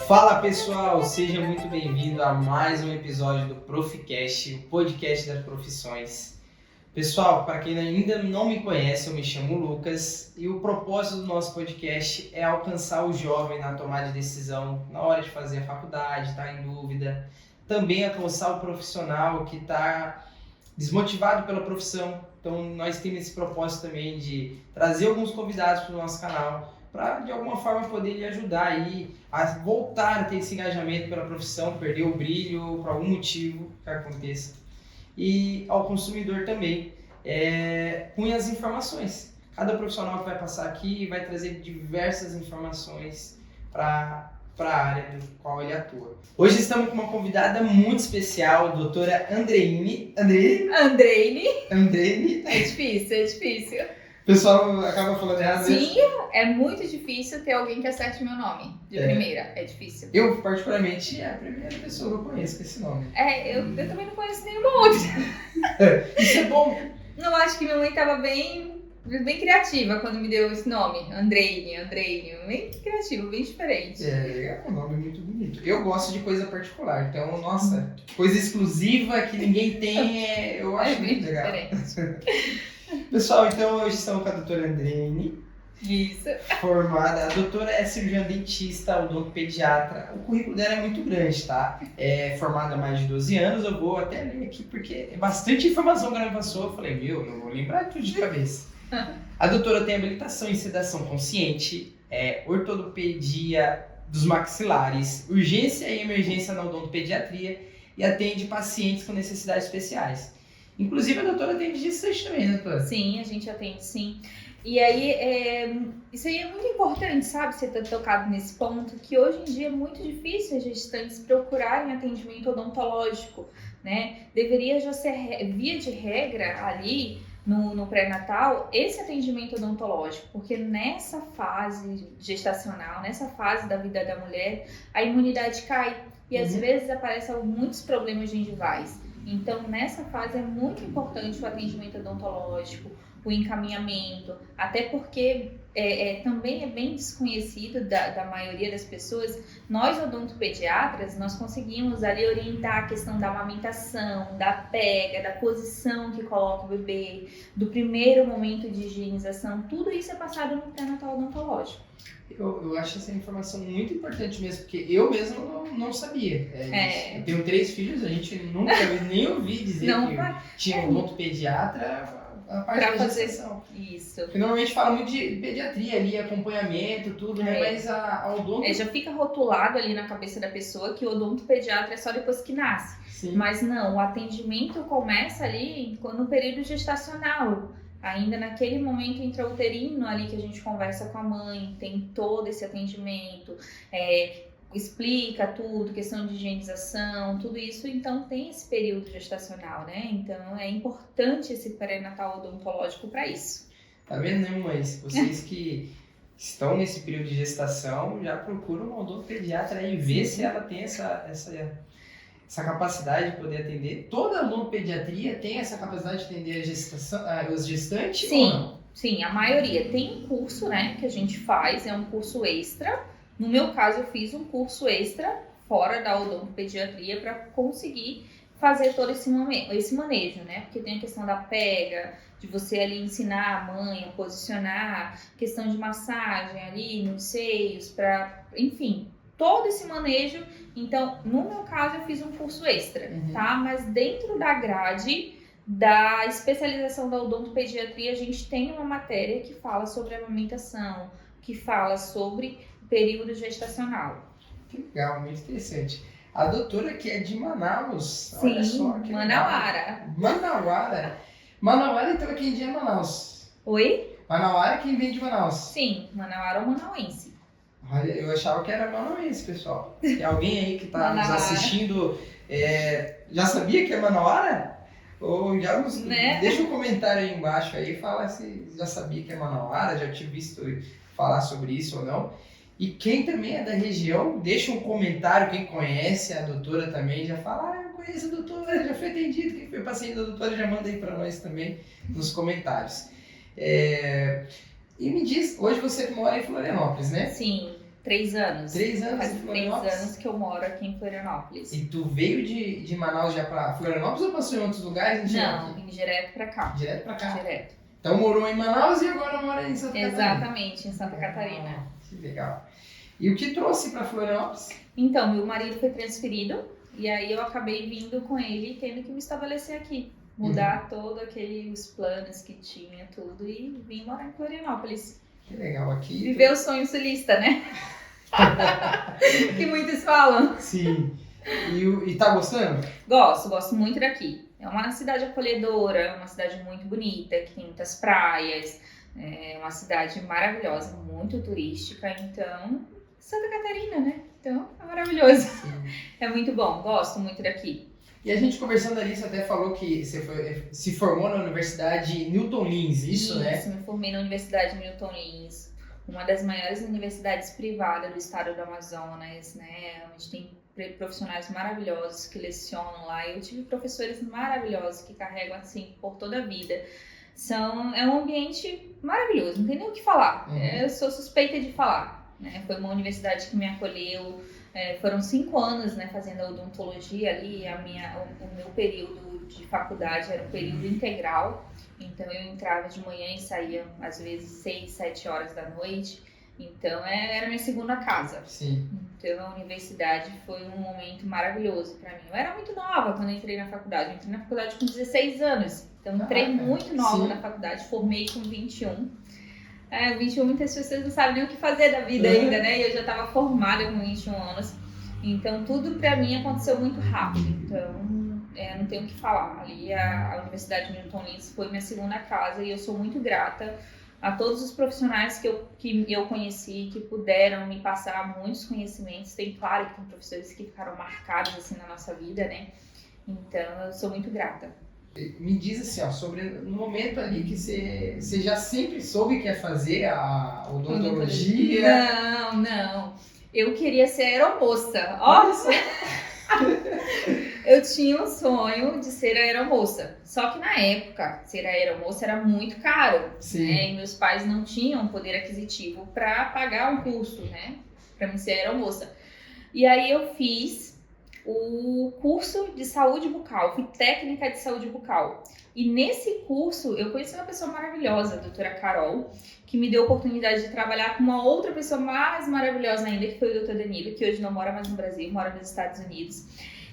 Fala pessoal, seja muito bem-vindo a mais um episódio do Proficast, o podcast das profissões. Pessoal, para quem ainda não me conhece, eu me chamo Lucas e o propósito do nosso podcast é alcançar o jovem na tomada de decisão, na hora de fazer a faculdade, está em dúvida, também alcançar o profissional que está desmotivado pela profissão. Então nós temos esse propósito também de trazer alguns convidados para o nosso canal, para de alguma forma poder lhe ajudar aí a voltar a ter esse engajamento pela profissão, perder o brilho por algum motivo que aconteça. E ao consumidor também, com as informações. Cada profissional que vai passar aqui vai trazer diversas informações para a área do qual ele atua. Hoje estamos com uma convidada muito especial, a doutora Andreine. Andreine. É difícil. O pessoal acaba falando errado. Sim, é muito difícil ter alguém que acerte meu nome de primeira. É difícil. Eu, particularmente, é a primeira pessoa que eu conheço com esse nome. Eu também não conheço nenhuma outra. Isso é bom. Não, acho que minha mãe estava bem criativa quando me deu esse nome. Andreine. Bem criativo, bem diferente. É um nome muito bonito. Eu gosto de coisa particular. Então, nossa, coisa exclusiva que ninguém tem, eu acho muito legal. Pessoal, então hoje estamos com a doutora Andreine. Isso. Formada. A doutora é cirurgiã dentista, odontopediatra. O currículo dela é muito grande, tá? É formada há mais de 12 anos. Eu vou até ler aqui porque é bastante informação que ela me passou. Eu falei, não vou lembrar tudo de cabeça. A doutora tem habilitação em sedação consciente, ortopedia dos maxilares, urgência e emergência na odontopediatria e atende pacientes com necessidades especiais. Inclusive, a doutora atende gestante também, né, doutora? Sim, a gente atende, sim. E aí, isso aí é muito importante, sabe, você ter tocado nesse ponto, que hoje em dia é muito difícil as gestantes procurarem atendimento odontológico, né? Deveria já ser, via de regra, ali no pré-natal, esse atendimento odontológico, porque nessa fase gestacional, nessa fase da vida da mulher, a imunidade cai e às vezes aparecem muitos problemas gengivais. Então, nessa fase é muito importante o atendimento odontológico, o encaminhamento, até porque também é bem desconhecido da maioria das pessoas. Nós, odontopediatras, nós conseguimos ali orientar a questão da amamentação, da pega, da posição que coloca o bebê, do primeiro momento de higienização, tudo isso é passado no pré-natal odontológico. Eu acho essa informação muito importante mesmo, porque eu mesmo não sabia. Eu tenho 3 filhos, a gente nunca nem ouvi dizer que tinha um odontopediatra a parte da gestação. Isso. Porque normalmente fala muito de pediatria ali, acompanhamento, tudo, né? Mas a odonto... já fica rotulado ali na cabeça da pessoa que o odontopediatra é só depois que nasce. Sim. Mas não, o atendimento começa ali no período gestacional. Ainda naquele momento intrauterino ali que a gente conversa com a mãe, tem todo esse atendimento, explica tudo, questão de higienização, tudo isso, então tem esse período gestacional, né? Então é importante esse pré-natal odontológico para isso. Tá vendo, né, mães? Vocês que estão nesse período de gestação, já procuram uma odontopediatra e ver se ela tem essa capacidade de poder atender. Toda odontopediatria tem essa capacidade de atender os gestantes? Sim, ou não? Sim, a maioria. Tem um curso, né, que a gente faz, é um curso extra. No meu caso, eu fiz um curso extra fora da odontopediatria para conseguir fazer todo esse manejo, né? Porque tem a questão da pega, de você ali ensinar a mãe a posicionar, questão de massagem ali nos seios, enfim, todo esse manejo. Então, no meu caso, eu fiz um curso extra, tá? Mas dentro da grade da especialização da odontopediatria, a gente tem uma matéria que fala sobre amamentação, que fala sobre período gestacional. Que legal, muito interessante. A doutora que é de Manaus, sim, olha só que Manauara. Manauara, então, é quem vem de Manaus. Oi? Manauara é quem vem de Manaus. Sim, Manauara ou manauense. Olha, eu achava que era manauense, pessoal. Tem alguém aí que está nos assistindo, já sabia que é Manauara? Ou já deixa um comentário aí embaixo aí, fala se já sabia que é Manauara, já tinha visto falar sobre isso ou não. E quem também é da região, deixa um comentário, quem conhece a doutora também, já fala, eu conheço a doutora, já foi atendido, quem foi paciente da doutora já manda aí para nós também nos comentários. E me diz, hoje você mora em Florianópolis, né? Sim, 3 anos. 3 anos Faz em 3 Florianópolis? anos que eu moro aqui em Florianópolis. E tu veio de Manaus já pra Florianópolis ou passou em outros lugares? Não, vim direto pra cá. Direto pra cá? Direto. Então morou em Manaus e agora mora em Santa Catarina? Exatamente, em Santa Catarina. Que legal. E o que trouxe pra Florianópolis? Então, meu marido foi transferido e aí eu acabei vindo com ele tendo que me estabelecer aqui. Mudar todos aqueles planos que tinha, tudo, e vim morar em Florianópolis. Que legal aqui. Viver o sonho sulista, né? Que muitos falam. Sim. E tá gostando? Gosto muito daqui. É uma cidade acolhedora, é uma cidade muito bonita, que tem muitas praias, é uma cidade maravilhosa, muito turística, então, Santa Catarina, né? Então, é maravilhoso. Sim. É muito bom, gosto muito daqui. E a gente conversando ali, você até falou que você se formou na Universidade Newton Lins, isso, né? Me formei na Universidade Newton Lins, uma das maiores universidades privadas do estado do Amazonas, né? Onde tem profissionais maravilhosos que lecionam lá. Eu tive professores maravilhosos que carregam assim por toda a vida. É um ambiente maravilhoso, não tem nem o que falar. Eu sou suspeita de falar, né? Foi uma universidade que me acolheu. Foram 5 anos, né, fazendo odontologia ali. O meu período de faculdade era um período integral, então eu entrava de manhã e saía às vezes 6, 7 horas da noite. Então era minha segunda casa. Sim. Então a universidade foi um momento maravilhoso para mim. Eu era muito nova quando eu entrei na faculdade. Eu entrei na faculdade com 16 anos, então entrei muito nova na faculdade, formei com 21. 21, muitas pessoas não sabem nem o que fazer da vida ainda, né? E eu já estava formada com 21 anos. Então, tudo para mim aconteceu muito rápido. Então, não tenho o que falar. Ali, a Universidade Newton Lins foi minha segunda casa e eu sou muito grata a todos os profissionais que eu conheci, que puderam me passar muitos conhecimentos. Claro que tem professores que ficaram marcados assim na nossa vida, né? Então, eu sou muito grata. Me diz assim, ó, sobre no momento ali que você já sempre soube que ia fazer a odontologia? Não. Eu queria ser aeromoça. Nossa! Eu tinha um sonho de ser aeromoça. Só que na época, ser aeromoça era muito caro. Sim. Né? E meus pais não tinham poder aquisitivo para pagar um curso, né? Para me ser aeromoça. E aí eu fiz o curso de saúde bucal, fui técnica de saúde bucal. E nesse curso eu conheci uma pessoa maravilhosa, a doutora Carol, que me deu a oportunidade de trabalhar com uma outra pessoa mais maravilhosa ainda, que foi o Dr. Danilo, que hoje não mora mais no Brasil, mora nos Estados Unidos.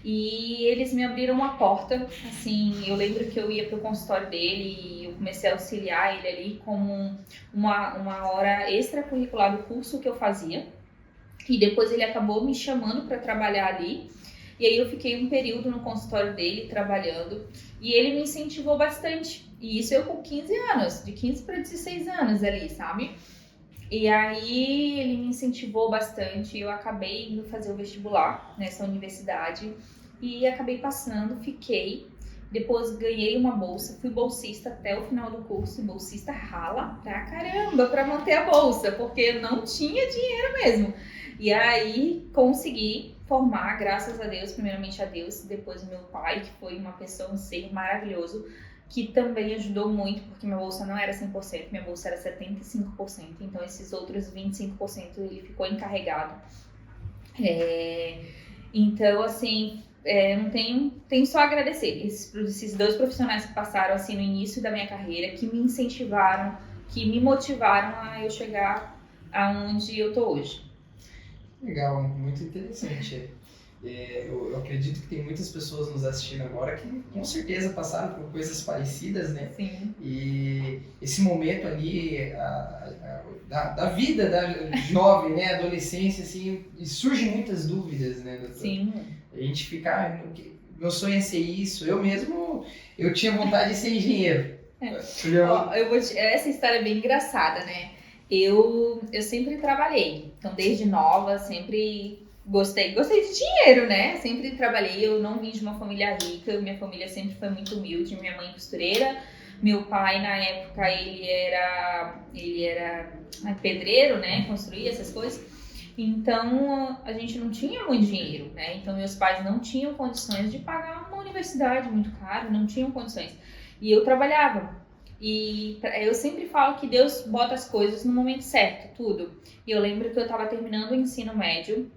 E eles me abriram uma porta, assim, eu lembro que eu ia pro consultório dele e eu comecei a auxiliar ele ali como uma hora extracurricular do curso que eu fazia. E depois ele acabou me chamando para trabalhar ali. E aí eu fiquei um período no consultório dele trabalhando e ele me incentivou bastante. E isso eu com 15 anos, de 15 para 16 anos ali, sabe? E aí ele me incentivou bastante, eu acabei indo fazer o vestibular nessa universidade e acabei passando, fiquei. Depois ganhei uma bolsa, fui bolsista até o final do curso, e bolsista rala pra caramba pra manter a bolsa, porque eu não tinha dinheiro mesmo. E aí consegui formar, graças a Deus, primeiramente a Deus, depois o meu pai, que foi uma pessoa, um ser maravilhoso, que também ajudou muito, porque minha bolsa não era 100%, minha bolsa era 75%, então esses outros 25% ele ficou encarregado. Então, assim, não tenho só a agradecer esses 2 profissionais que passaram assim no início da minha carreira, que me incentivaram, que me motivaram a eu chegar aonde eu tô hoje. Legal, muito interessante. Eu acredito que tem muitas pessoas nos assistindo agora que com certeza passaram por coisas parecidas, né? Sim. E esse momento ali da vida da jovem, né, adolescência, assim, e surgem muitas dúvidas, né, doutor? Sim. A gente fica, meu sonho é ser isso. Eu tinha vontade de ser engenheiro. Essa história é bem engraçada, né? Eu sempre trabalhei, então desde nova sempre gostei de dinheiro, né? Sempre trabalhei, eu não vim de uma família rica, minha família sempre foi muito humilde, minha mãe costureira, meu pai na época ele era pedreiro, né? Construía essas coisas, então a gente não tinha muito dinheiro, né? Então meus pais não tinham condições de pagar uma universidade muito cara, não tinham condições, e eu trabalhava. E eu sempre falo que Deus bota as coisas no momento certo, tudo. E eu lembro que eu estava terminando o ensino médio,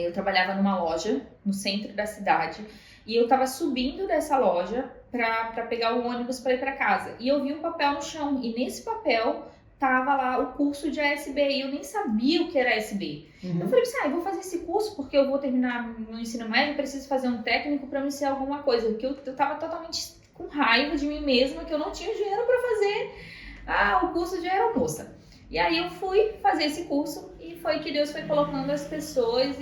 eu trabalhava numa loja no centro da cidade, e eu estava subindo dessa loja para pegar o ônibus para ir para casa. E eu vi um papel no chão, e nesse papel tava lá o curso de ASB, e eu nem sabia o que era ASB. Eu falei assim, eu vou fazer esse curso porque eu vou terminar meu ensino médio, eu preciso fazer um técnico para me ser alguma coisa, porque eu tava totalmente com raiva de mim mesma, que eu não tinha dinheiro para fazer o curso de aeromoça. E aí eu fui fazer esse curso, e foi que Deus foi colocando as pessoas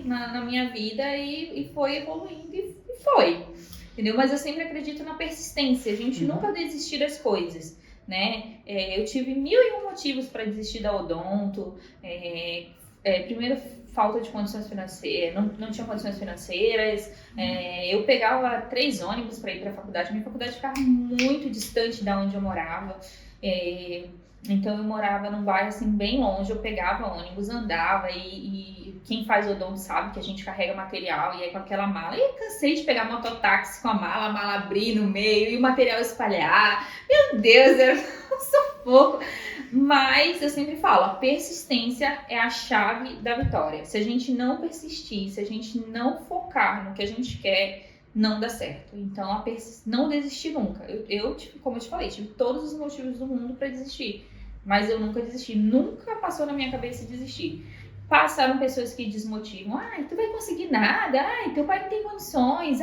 na minha vida, e foi evoluindo, e foi. Entendeu? Mas eu sempre acredito na persistência, a gente nunca desistir das coisas, né? Eu tive 1001 motivos para desistir da odonto. Primeiro, falta de condições financeiras, não tinha condições financeiras. Eu pegava 3 ônibus para ir para a faculdade. Minha faculdade ficava muito distante da onde eu morava. Então eu morava num bairro assim bem longe, eu pegava ônibus, andava, e quem faz odonto sabe que a gente carrega material, e aí com aquela mala, e eu cansei de pegar mototáxi com a mala abrir no meio e o material espalhar. Meu Deus, era um sufoco. Mas eu sempre falo, a persistência é a chave da vitória. Se a gente não persistir, se a gente não focar no que a gente quer, não dá certo. Então, não desistir nunca. Eu, como eu te falei, tive todos os motivos do mundo para desistir, mas eu nunca desisti. Nunca passou na minha cabeça desistir. Passaram pessoas que desmotivam. Tu vai conseguir nada. Teu pai não tem condições.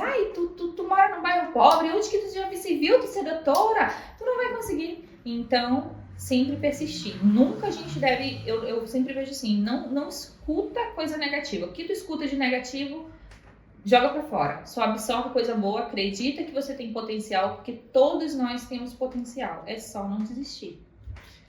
Tu mora num bairro pobre. Onde que tu já se viu tu ser doutora? Tu não vai conseguir. Então, sempre persistir. Nunca a gente deve... Eu sempre vejo assim, não escuta coisa negativa. O que tu escuta de negativo, joga pra fora. Só absorve coisa boa, acredita que você tem potencial, porque todos nós temos potencial. É só não desistir.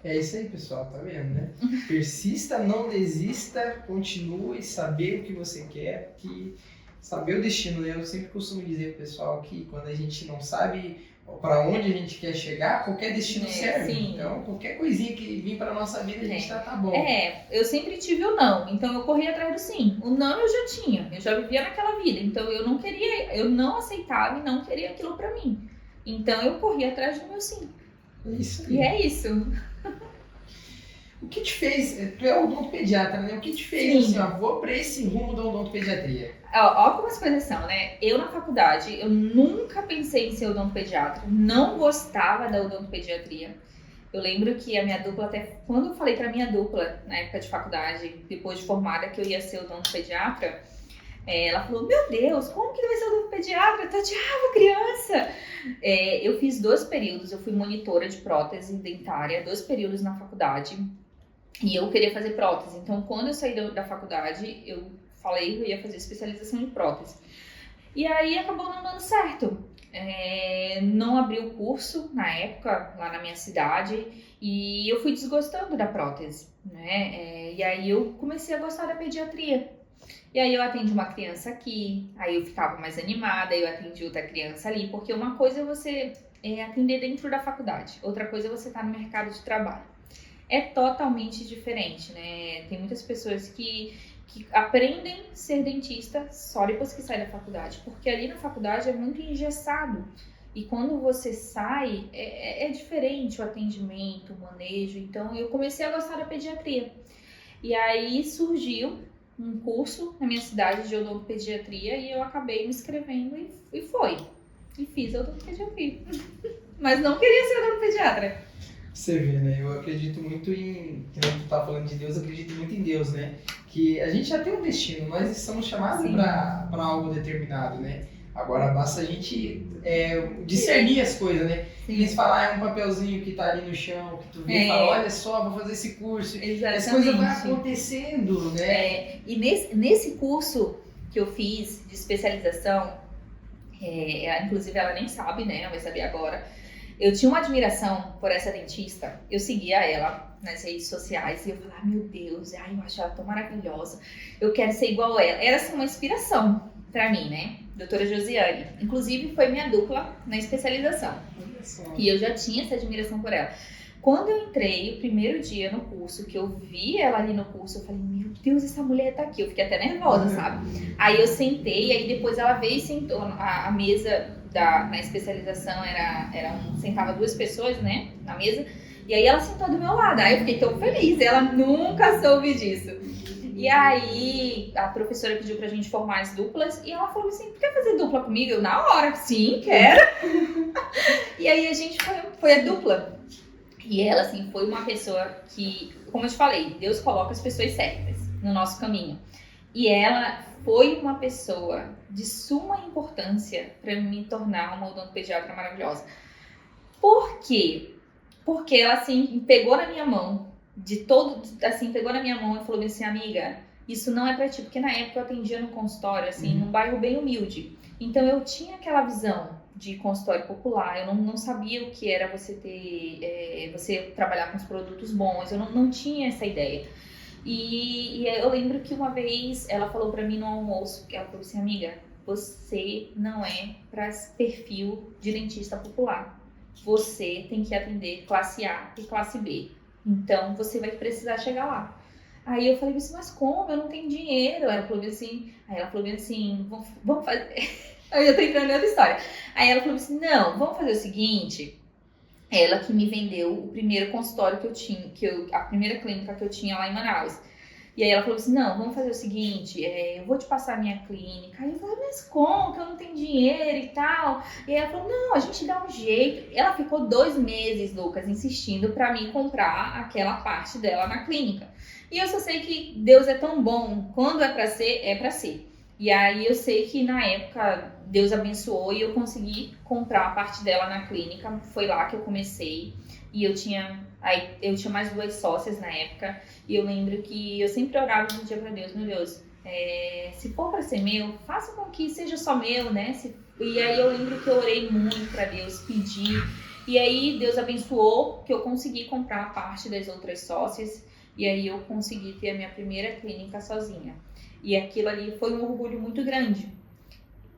É isso aí, pessoal, tá vendo, né? Persista, não desista, continue, saber o que você quer, que saber o destino, né? Eu sempre costumo dizer pro pessoal que quando a gente não sabe para onde a gente quer chegar, qualquer destino serve. Sim. Então, qualquer coisinha que vir para nossa vida, a gente tá bom. Eu sempre tive o não, então eu corri atrás do sim. O não eu já tinha, eu já vivia naquela vida, então eu não aceitava e não queria aquilo para mim. Então eu corri atrás do meu sim. Isso aí. E é isso. O que te fez, tu é odontopediatra, né? O que te fez assim, vou para esse rumo da odontopediatria? Ó como as coisas são, né? Eu na faculdade, eu nunca pensei em ser odontopediatra, não gostava da odontopediatria. Eu lembro que a minha dupla, até quando eu falei pra minha dupla, na época de faculdade, depois de formada, que eu ia ser odontopediatra, ela falou, meu Deus, como que vai ser odontopediatra? Tu odiava criança! Eu fiz 2 períodos, eu fui monitora de prótese dentária, 2 períodos na faculdade, e eu queria fazer prótese. Então, quando eu saí da faculdade, eu falei que eu ia fazer especialização em prótese. E aí acabou não dando certo. Não abri o curso na época, lá na minha cidade, e eu fui desgostando da prótese, né? E aí eu comecei a gostar da pediatria. E aí eu atendi uma criança aqui, aí eu ficava mais animada, eu atendi outra criança ali, porque uma coisa é você atender dentro da faculdade, outra coisa é você estar no mercado de trabalho. É totalmente diferente, né? Tem muitas pessoas que aprendem a ser dentista só depois que sai da faculdade, porque ali na faculdade é muito engessado. E quando você sai, é diferente o atendimento, o manejo. Então eu comecei a gostar da pediatria. E aí surgiu um curso na minha cidade de odontopediatria e eu acabei me inscrevendo e foi. E fiz odontopediatria. Mas não queria ser odontopediatra. Você vê, né? Eu acredito muito em... Que não tu tá falando de Deus, eu acredito muito em Deus, né? Que a gente já tem um destino, nós estamos chamados para algo determinado, né? Agora basta a gente discernir as coisas, né? Eles falam, é um papelzinho que tá ali no chão, que tu vê e fala, olha só, vou fazer esse curso. Exatamente. As coisas vão acontecendo, né? E nesse curso que eu fiz de especialização, inclusive ela nem sabe, né? Ela vai saber agora. Eu tinha uma admiração por essa dentista, eu seguia ela nas redes sociais e eu falava, meu Deus, eu acho ela tão maravilhosa, eu quero ser igual a ela. Era assim, uma inspiração pra mim, né? Doutora Josiane. Inclusive foi minha dupla na especialização. E eu já tinha essa admiração por ela. Quando eu entrei, o primeiro dia no curso, que eu vi ela ali no curso, eu falei, meu Deus, essa mulher tá aqui. Eu fiquei até nervosa, sabe? Aí eu sentei, aí depois ela veio e sentou, a mesa na especialização sentava 2 pessoas, né, na mesa. E aí ela sentou do meu lado. Aí eu fiquei tão feliz. Ela nunca soube disso. E aí a professora pediu pra gente formar as duplas. E ela falou assim, quer fazer dupla comigo? Eu, na hora, sim, quero. E aí a gente foi a dupla. E ela, assim, foi uma pessoa que, como eu te falei, Deus coloca as pessoas certas no nosso caminho. E ela foi uma pessoa de suma importância para me tornar uma odontopediatra maravilhosa. Por quê? Porque ela, assim, pegou na minha mão, pegou na minha mão e falou assim, amiga, isso não é pra ti. Porque na época eu atendia no consultório, assim, num bairro bem humilde. Então eu tinha aquela visão de consultório popular, eu não sabia o que era você trabalhar com os produtos bons, eu não tinha essa ideia. E eu lembro que uma vez ela falou pra mim no almoço, ela falou assim, amiga, você não é para perfil de dentista popular. Você tem que atender classe A e classe B. Então, você vai precisar chegar lá. Aí eu falei assim, mas como? Eu não tenho dinheiro. Aí ela falou assim, vamos fazer... Aí eu tô entrando em outra história. Aí ela falou assim, não, vamos fazer o seguinte... Ela que me vendeu o primeiro consultório que eu tinha, a primeira clínica que eu tinha lá em Manaus. E aí ela falou assim, não, vamos fazer o seguinte, eu vou te passar a minha clínica. Aí eu falei, mas como? Que eu não tenho dinheiro e tal. E aí ela falou, não, a gente dá um jeito. Ela ficou 2 meses, Lucas, insistindo pra mim comprar aquela parte dela na clínica. E eu só sei que Deus é tão bom, quando é pra ser, é pra ser. E aí eu sei que na época Deus abençoou e eu consegui comprar a parte dela na clínica. Foi lá que eu comecei. E eu tinha mais 2 sócias na época. E eu lembro que eu sempre orava um dia pra Deus, meu Deus, se for pra ser meu, faça com que seja só meu, né? E aí eu lembro que eu orei muito pra Deus, pedi. E aí Deus abençoou que eu consegui comprar a parte das outras sócias. E aí eu consegui ter a minha primeira clínica sozinha. E aquilo ali foi um orgulho muito grande.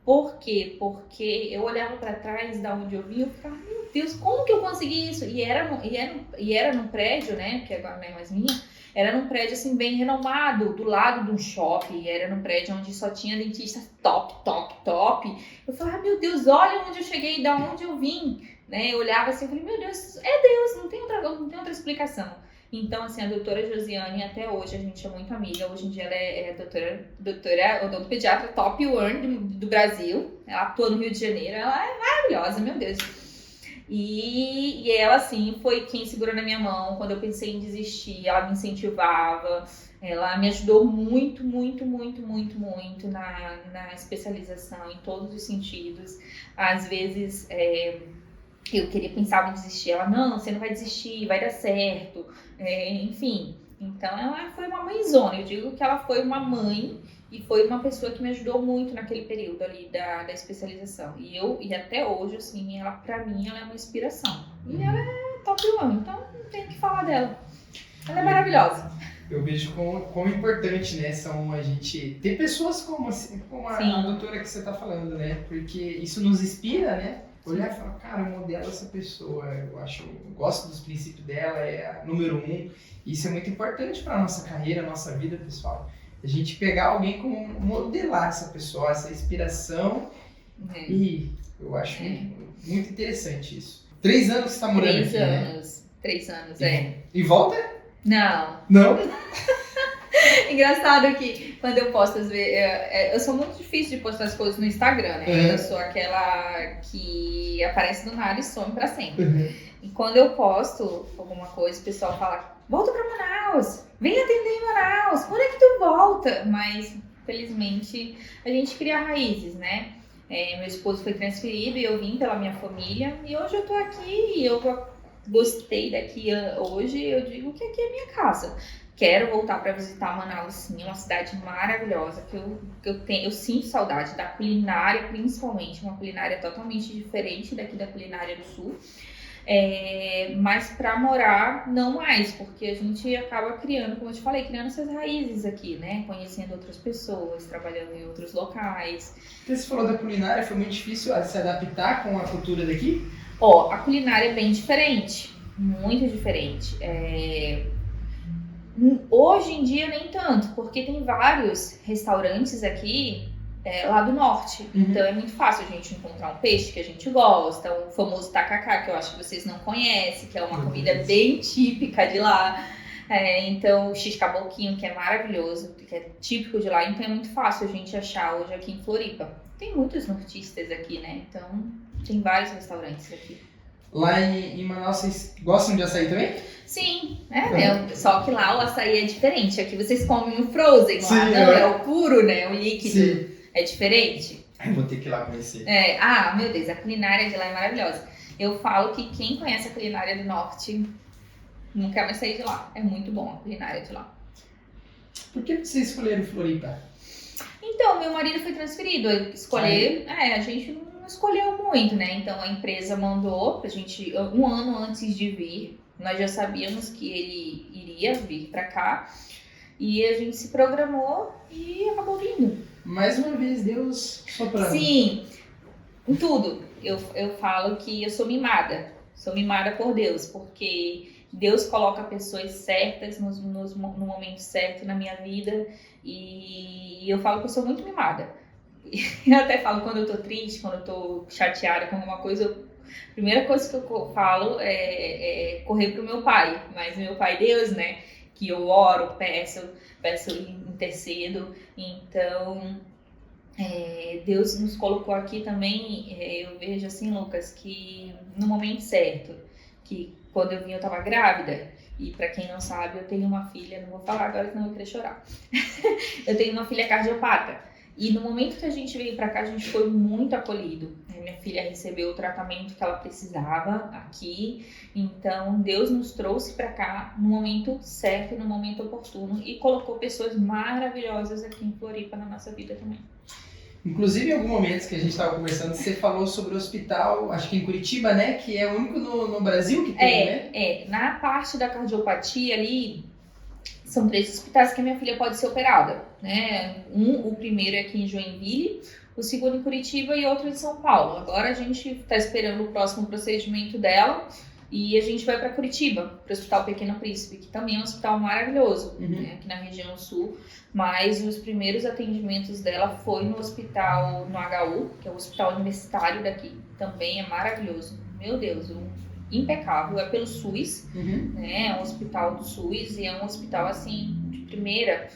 Por quê? Porque eu olhava para trás da onde eu vim e eu ficava, meu Deus, como que eu consegui isso? E era num prédio, né, que agora não é mais minha, era num prédio assim bem renomado, do lado de um shopping, era num prédio onde só tinha dentistas top. Eu falava, meu Deus, olha onde eu cheguei, da onde eu vim, né? Eu olhava assim e falei, meu Deus, é Deus, não tem outra explicação. Então, assim, a doutora Josiane, até hoje, a gente é muito amiga. Hoje em dia ela é doutora odontopediatra top 1 do Brasil. Ela atua no Rio de Janeiro. Ela é maravilhosa, meu Deus. E ela, assim, foi quem segurou na minha mão quando eu pensei em desistir. Ela me incentivava. Ela me ajudou muito na especialização, em todos os sentidos. Às vezes... eu pensava em desistir, ela, não, você não vai desistir, vai dar certo, enfim. Então ela foi uma mãezona, eu digo que ela foi uma mãe e foi uma pessoa que me ajudou muito naquele período ali da especialização. E até hoje, assim, ela, pra mim, ela é uma inspiração. E ela é top 1, então não tenho o que falar dela. Ela é maravilhosa. Eu vejo como importante, né, são a gente ter pessoas como a doutora que você está falando, né, porque isso nos inspira, né, olhar e falar, cara, eu modelo essa pessoa, eu gosto dos princípios dela, é a número 1, isso é muito importante para nossa carreira, nossa vida, pessoal, a gente pegar alguém como modelar essa pessoa, essa inspiração, e eu acho muito interessante isso. 3 anos que você está morando aqui, né? 3 anos, E volta? Não. Engraçado que quando eu posto, às vezes, eu sou muito difícil de postar as coisas no Instagram, né? Eu sou aquela que aparece do nada e some pra sempre. E quando eu posto alguma coisa, o pessoal fala, volta pra Manaus, vem atender em Manaus, quando é que tu volta? Mas, felizmente, a gente cria raízes, né? Meu esposo foi transferido e eu vim pela minha família e hoje eu tô aqui e eu gostei daqui hoje, eu digo que aqui é minha casa. Quero voltar para visitar Manaus, sim, é uma cidade maravilhosa, eu sinto saudade da culinária, principalmente, uma culinária totalmente diferente daqui da culinária do sul, mas para morar, não mais, porque a gente acaba criando, como eu te falei, criando essas raízes aqui, né, conhecendo outras pessoas, trabalhando em outros locais. Você falou da culinária, foi muito difícil se adaptar com a cultura daqui? A culinária é bem diferente, muito diferente. Hoje em dia nem tanto, porque tem vários restaurantes aqui lá do norte. Então é muito fácil a gente encontrar um peixe que a gente gosta, o famoso tacacá, que eu acho que vocês não conhecem, que é uma comida bem típica de lá. Então o x-caboquinho, que é maravilhoso, que é típico de lá. Então é muito fácil a gente achar hoje aqui em Floripa. Tem muitos nortistas aqui, né? Então tem vários restaurantes aqui. Lá em Manaus, vocês gostam de açaí também? Sim, né? Só que lá o açaí é diferente. Aqui vocês comem o frozen, Sim, lá não, é o puro, né? O líquido. Sim. É diferente. Eu vou ter que ir lá conhecer. Meu Deus, a culinária de lá é maravilhosa. Eu falo que quem conhece a culinária do norte não quer mais sair de lá. É muito bom a culinária de lá. Por que vocês escolheram Floripa? Então, meu marido foi transferido. A gente não escolheu muito, né? Então a empresa mandou pra gente, um ano antes de vir, nós já sabíamos que ele iria vir pra cá. E a gente se programou e acabou vindo. Mais uma vez, Deus soprando. Sim, em tudo. Eu falo que eu sou mimada. Sou mimada por Deus, porque Deus coloca pessoas certas no momento certo na minha vida. E eu falo que eu sou muito mimada. Eu até falo quando eu tô triste, quando eu tô chateada com alguma coisa, a primeira coisa que eu falo é correr pro meu pai. Mas meu pai Deus, né? Que eu oro, peço, intercedo. Então, Deus nos colocou aqui também, eu vejo assim, Lucas, que no momento certo, que quando eu vim eu estava grávida, e para quem não sabe, eu tenho uma filha, não vou falar agora senão eu vou querer chorar. Eu tenho uma filha cardiopata. E no momento que a gente veio para cá, a gente foi muito acolhido. Minha filha recebeu o tratamento que ela precisava aqui. Então, Deus nos trouxe para cá no momento certo, no momento oportuno. E colocou pessoas maravilhosas aqui em Floripa na nossa vida também. Inclusive, em algum momento que a gente estava conversando, você falou sobre o hospital, acho que em Curitiba, né? Que é o único no Brasil que tem, né? Na parte da cardiopatia ali, são 3 hospitais que a minha filha pode ser operada, né? O primeiro é aqui em Joinville, o segundo em Curitiba e outro em São Paulo. Agora a gente está esperando o próximo procedimento dela e a gente vai para Curitiba, para o Hospital Pequeno Príncipe, que também é um hospital maravilhoso, né? Aqui na região sul. Mas os primeiros atendimentos dela foi no hospital, no HU, que é o hospital universitário daqui, também é maravilhoso. Meu Deus, impecável, é pelo SUS, né? É um hospital do SUS e é um hospital assim de primeira,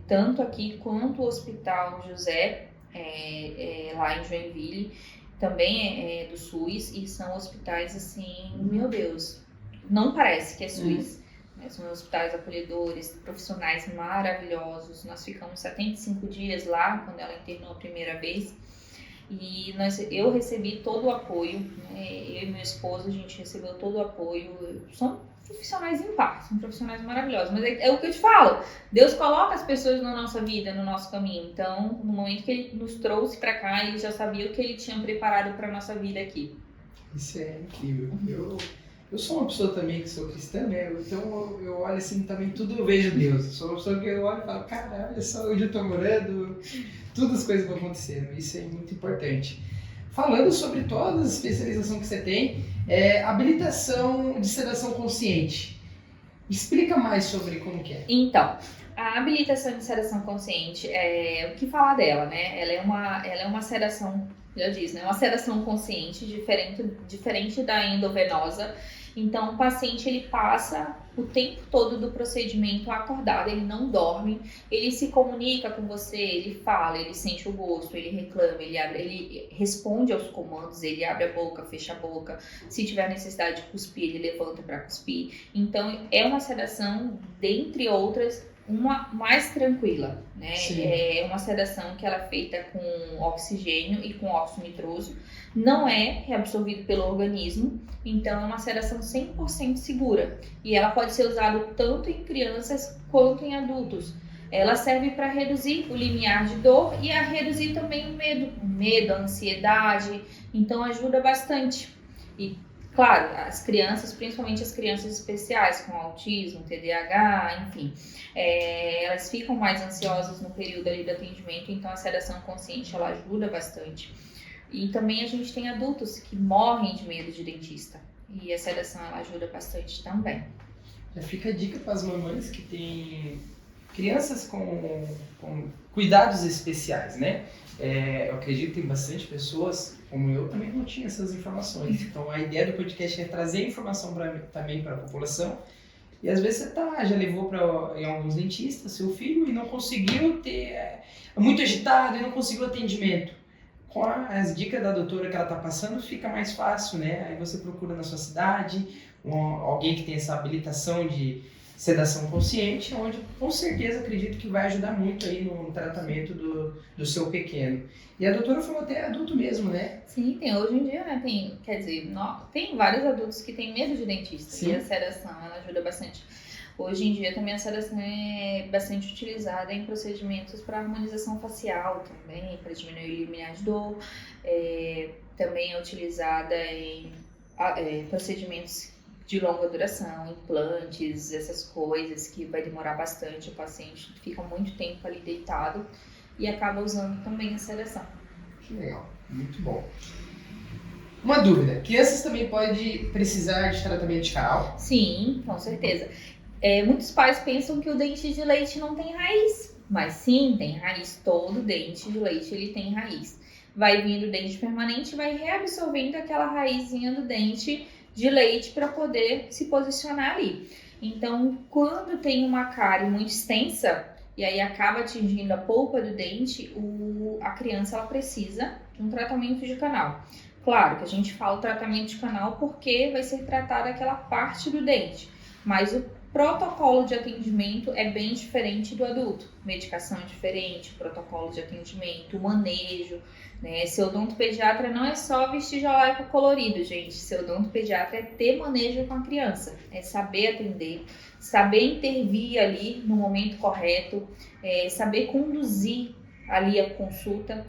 tanto aqui quanto o Hospital José, lá em Joinville, também é do SUS e são hospitais assim, meu Deus, não parece que é SUS. São hospitais acolhedores, profissionais maravilhosos. Nós ficamos 75 dias lá quando ela internou a primeira vez. E eu recebi todo o apoio, né? Eu e meu esposo, a gente recebeu todo o apoio. São profissionais em par, são profissionais maravilhosos. Mas é o que eu te falo, Deus coloca as pessoas na nossa vida, no nosso caminho. Então, no momento que Ele nos trouxe para cá, Ele já sabia o que Ele tinha preparado para nossa vida aqui. Isso é incrível. Eu sou uma pessoa também que sou cristã, né? Então eu olho assim também, tudo eu vejo Deus. Eu sou uma pessoa que eu olho e falo, cara, olha só onde eu tô morando, todas as coisas vão acontecendo. Isso é muito importante. Falando sobre todas as especializações que você tem, habilitação de sedação consciente. Explica mais sobre como que é. Então, a habilitação de sedação consciente, o que falar dela, né? Ela é uma sedação, já diz, né? Uma sedação consciente, diferente da endovenosa. Então, o paciente, ele passa o tempo todo do procedimento acordado, ele não dorme, ele se comunica com você, ele fala, ele sente o gosto, ele reclama, ele responde aos comandos, ele abre a boca, fecha a boca, se tiver necessidade de cuspir, ele levanta para cuspir. Então, é uma sedação, dentre outras, uma mais tranquila, né? Sim. É uma sedação que ela é feita com oxigênio e com óxido nitroso, não é reabsorvido pelo organismo, então é uma sedação 100% segura e ela pode ser usada tanto em crianças quanto em adultos. Ela serve para reduzir o limiar de dor e a reduzir também o medo, a ansiedade, então ajuda bastante. E claro, as crianças, principalmente as crianças especiais com autismo, TDAH, enfim, elas ficam mais ansiosas no período ali do atendimento, então a sedação consciente ela ajuda bastante. E também a gente tem adultos que morrem de medo de dentista e a sedação ela ajuda bastante também. Já fica a dica para as mamães que têm crianças com cuidados especiais, né? Eu acredito que tem bastante pessoas, como eu, também não tinha essas informações. Então, a ideia do podcast é trazer informação também para a população. E às vezes você já levou em alguns dentistas seu filho e não conseguiu ter, é muito agitado e não conseguiu atendimento. Com as dicas da doutora que ela está passando, fica mais fácil, né? Aí você procura na sua cidade alguém que tem essa habilitação de sedação consciente, onde com certeza acredito que vai ajudar muito aí no tratamento do seu pequeno. E a doutora falou até adulto mesmo, né? Sim, tem hoje em dia, né? Tem vários adultos que têm medo de dentista. Sim. E a sedação, ela ajuda bastante. Hoje em dia também a sedação é bastante utilizada em procedimentos para harmonização facial também, para diminuir o limiar de dor. Também é utilizada em procedimentos de longa duração, implantes, essas coisas que vai demorar bastante, o paciente fica muito tempo ali deitado e acaba usando também a sedação. Que legal, muito bom. Uma dúvida, crianças também podem precisar de tratamento de canal? Sim, com certeza. Muitos pais pensam que o dente de leite não tem raiz, mas sim, tem raiz. Todo dente de leite ele tem raiz. Vai vindo o dente permanente e vai reabsorvendo aquela raizinha do dente de leite para poder se posicionar ali. Então, quando tem uma cárie muito extensa e aí acaba atingindo a polpa do dente, a criança ela precisa de um tratamento de canal. Claro que a gente fala tratamento de canal porque vai ser tratada aquela parte do dente, mas o protocolo de atendimento é bem diferente do adulto. Medicação é diferente, protocolo de atendimento, manejo, né? Ser odontopediatra não é só vestir jaleco colorido, gente. Ser odontopediatra é ter manejo com a criança, é saber atender, saber intervir ali no momento correto, saber conduzir ali a consulta.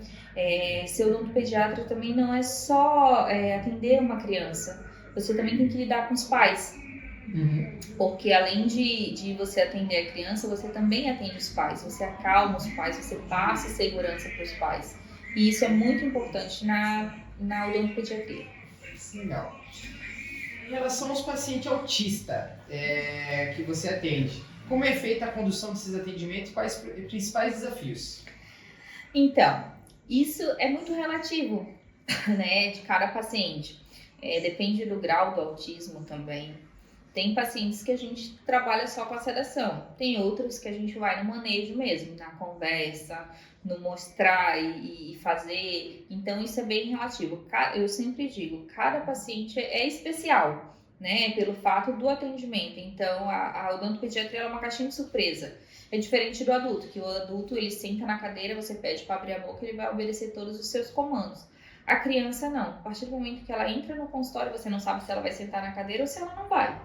Ser odontopediatra também não é só atender uma criança, você também tem que lidar com os pais. Uhum. Porque além de você atender a criança, você também atende os pais, você acalma os pais, você passa segurança para os pais. E isso é muito importante na odontopediatria. Legal. Em relação aos pacientes autistas que você atende, como é feita a condução desses atendimentos e quais os principais desafios? Então, isso é muito relativo, né, de cada paciente. Depende do grau do autismo também. Tem pacientes que a gente trabalha só com a sedação, tem outros que a gente vai no manejo mesmo, na conversa, no mostrar e fazer. Então isso é bem relativo. Eu sempre digo, cada paciente é especial, né, pelo fato do atendimento. Então a odontopediatria é uma caixinha de surpresa. É diferente do adulto, que o adulto ele senta na cadeira, você pede para abrir a boca, ele vai obedecer todos os seus comandos. A criança não. A partir do momento que ela entra no consultório, você não sabe se ela vai sentar na cadeira ou se ela não vai.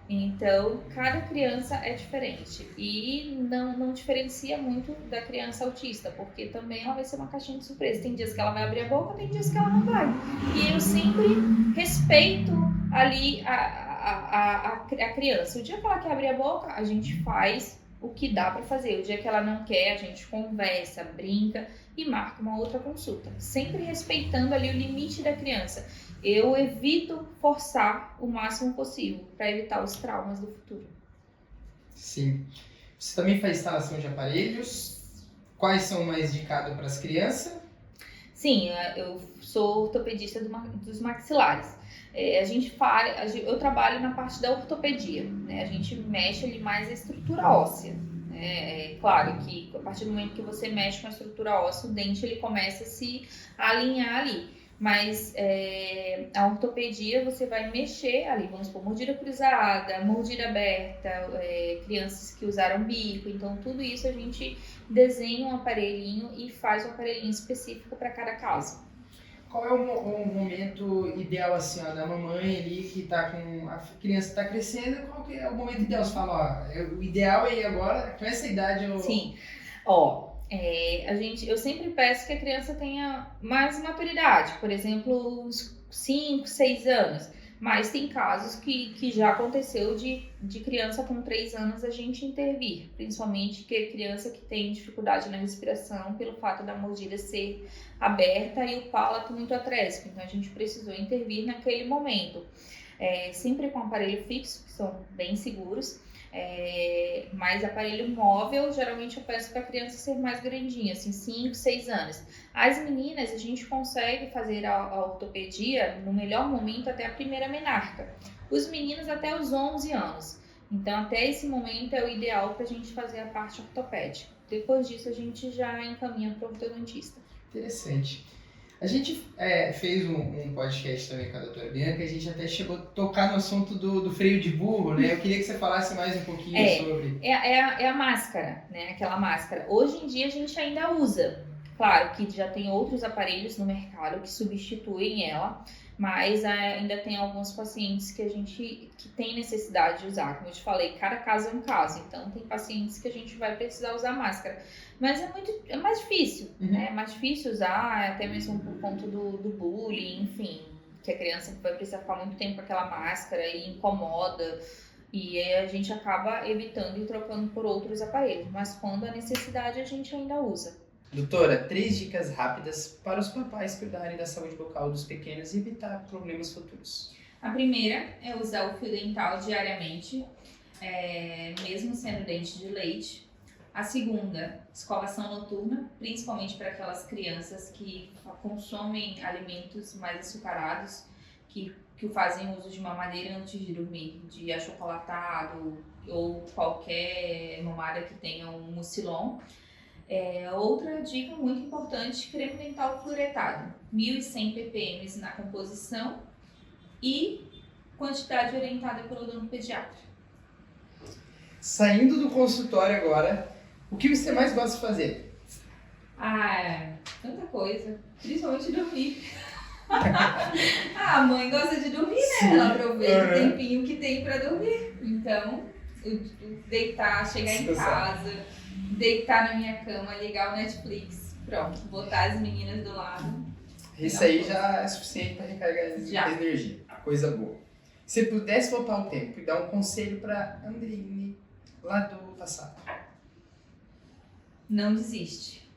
Então, cada criança é diferente e não diferencia muito da criança autista, porque também ela vai ser uma caixinha de surpresa. Tem dias que ela vai abrir a boca, tem dias que ela não vai. E eu sempre respeito ali a criança. O dia que ela quer abrir a boca, a gente faz o que dá para fazer. O dia que ela não quer, a gente conversa, brinca e marca uma outra consulta. Sempre respeitando ali o limite da criança. Eu evito forçar o máximo possível para evitar os traumas do futuro. Sim. Você também faz instalação de aparelhos? Quais são mais indicados para as crianças? Sim, eu sou ortopedista dos maxilares. Eu trabalho na parte da ortopedia, né? A gente mexe ali mais a estrutura óssea. Claro que a partir do momento que você mexe com a estrutura óssea, o dente ele começa a se alinhar ali. Mas a ortopedia você vai mexer ali, vamos supor, mordida cruzada, mordida aberta, crianças que usaram bico, então tudo isso a gente desenha um aparelhinho e faz um aparelhinho específico para cada caso. Qual é o momento ideal assim, da mamãe ali que tá com a criança está crescendo? Qual que é o momento ideal? Você fala, o ideal é ir agora, com essa idade eu... Sim, eu sempre peço que a criança tenha mais maturidade, por exemplo, uns 5, 6 anos. Mas tem casos que já aconteceu de criança com 3 anos a gente intervir, principalmente que criança que tem dificuldade na respiração pelo fato da mordida ser aberta e o palato muito atrésico. Então a gente precisou intervir naquele momento. sempre com aparelho fixo, que são bem seguros. Mas aparelho móvel, geralmente eu peço para a criança ser mais grandinha, assim, 5, 6 anos. As meninas, a gente consegue fazer a ortopedia no melhor momento até a primeira menarca. Os meninos até os 11 anos. Então, até esse momento é o ideal para a gente fazer a parte ortopédica. Depois disso, a gente já encaminha para o ortodontista. Interessante. A gente fez um podcast também com a doutora Bianca, a gente até chegou a tocar no assunto do freio de burro, né? Eu queria que você falasse mais um pouquinho sobre... É a máscara, né? Aquela máscara. Hoje em dia a gente ainda usa. Claro que já tem outros aparelhos no mercado que substituem ela, mas ainda tem alguns pacientes que tem necessidade de usar. Como eu te falei, cada caso é um caso. Então tem pacientes que a gente vai precisar usar máscara. Mas é mais difícil, né? É mais difícil usar, até mesmo por conta do bullying, enfim. Que a criança vai precisar ficar muito tempo com aquela máscara e incomoda. E aí a gente acaba evitando e trocando por outros aparelhos. Mas quando há necessidade, a gente ainda usa. Doutora, 3 dicas rápidas para os papais cuidarem da saúde bucal dos pequenos e evitar problemas futuros. A primeira é usar o fio dental diariamente, mesmo sendo dente de leite. A segunda, escovação noturna, principalmente para aquelas crianças que consomem alimentos mais açucarados, que fazem uso de mamadeira antes de dormir, de achocolatado ou qualquer mamária que tenha um mucilon. Outra dica muito importante, creme dental fluoretado, 1.100 ppm na composição e quantidade orientada pelo odontopediatra. Saindo do consultório agora, o que você mais gosta de fazer? Tanta coisa, principalmente dormir. A mãe gosta de dormir, né? Sim. Ela aproveita o tempinho que tem pra dormir. Então, deitar, chegar em casa, deitar na minha cama, ligar o Netflix, pronto, botar as meninas do lado. Isso aí já é suficiente para recarregar energia. Coisa boa. Se pudesse voltar ao tempo e dar um conselho para Andrine lá do passado. Não desiste.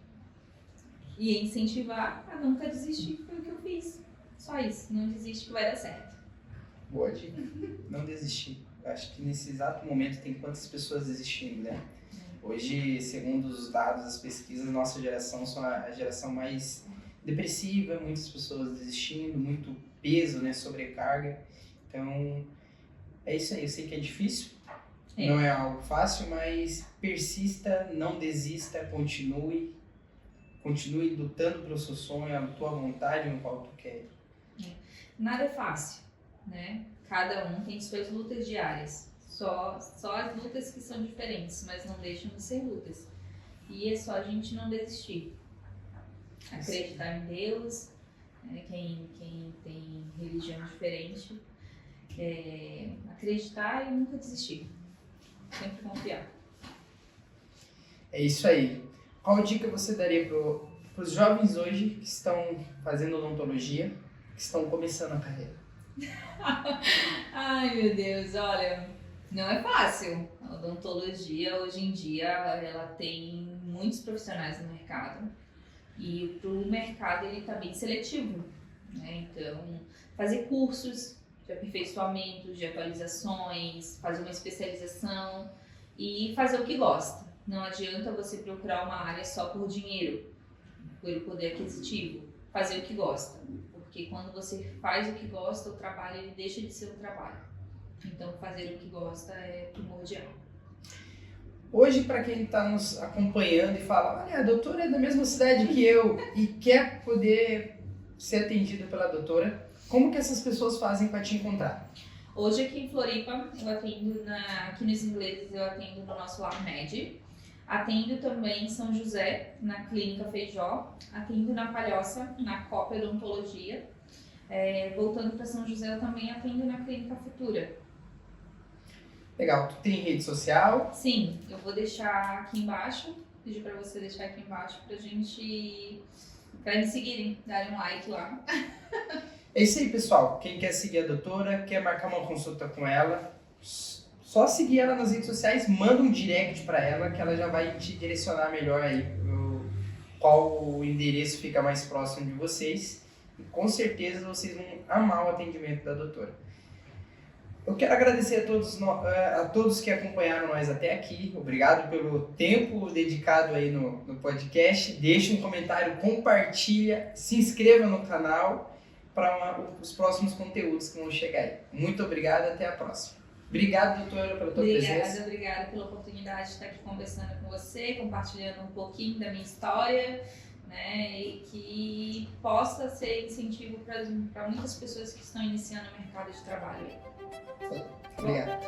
E incentivar a nunca desistir, foi o que eu fiz. Só isso, não desiste que vai dar certo. Boa dica. Não desistir. Eu acho que nesse exato momento tem quantas pessoas desistindo, né? Hoje, segundo os dados das pesquisas, nossa geração são a geração mais depressiva, muitas pessoas desistindo, muito peso, né, sobrecarga. Então, é isso aí. Eu sei que é difícil, não é algo fácil, mas persista, não desista, continue lutando pelo seu sonho, a tua vontade no qual tu quer. Nada é fácil, né? Cada um tem suas lutas diárias. Só as lutas que são diferentes, mas não deixam de ser lutas. E é só a gente não desistir. Acreditar em Deus, quem tem religião diferente, acreditar e nunca desistir. Sempre confiar. É isso aí. Qual dica você daria para os jovens hoje que estão fazendo odontologia, que estão começando a carreira? Ai, meu Deus, olha, não é fácil. A odontologia, hoje em dia, ela tem muitos profissionais no mercado. E o mercado, ele tá bem seletivo, né? Então, fazer cursos de aperfeiçoamento, de atualizações, fazer uma especialização e fazer o que gosta. Não adianta você procurar uma área só por dinheiro, pelo poder aquisitivo. Fazer o que gosta. Porque quando você faz o que gosta, o trabalho ele deixa de ser um trabalho. Então, fazer o que gosta é primordial. Hoje, para quem está nos acompanhando e fala, olha, a doutora é da mesma cidade que eu e quer poder ser atendido pela doutora, como que essas pessoas fazem para te encontrar? Hoje aqui em Floripa, eu atendo aqui nos ingleses, eu atendo no nosso LabMed. Atendo também em São José, na Clínica Feijó. Atendo na Palhoça, na Copa Odontologia. Voltando para São José, eu também atendo na Clínica Futura. Legal. Tu tem rede social? Sim, eu vou deixar aqui embaixo. Pedir para você deixar aqui embaixo para me seguirem, darem um like lá. É isso aí, pessoal. Quem quer seguir a doutora, quer marcar uma consulta com ela, só seguir ela nas redes sociais, manda um direct para ela que ela já vai te direcionar melhor aí qual o endereço fica mais próximo de vocês. E com certeza vocês vão amar o atendimento da doutora. Eu quero agradecer a todos que acompanharam nós até aqui. Obrigado pelo tempo dedicado aí no podcast. Deixe um comentário, compartilha, se inscreva no canal para os próximos conteúdos que vão chegar aí. Muito obrigado, até a próxima. Obrigado, doutora, pela tua presença. Obrigada pela oportunidade de estar aqui conversando com você, compartilhando um pouquinho da minha história, né, e que possa ser incentivo para muitas pessoas que estão iniciando o mercado de trabalho. Obrigado.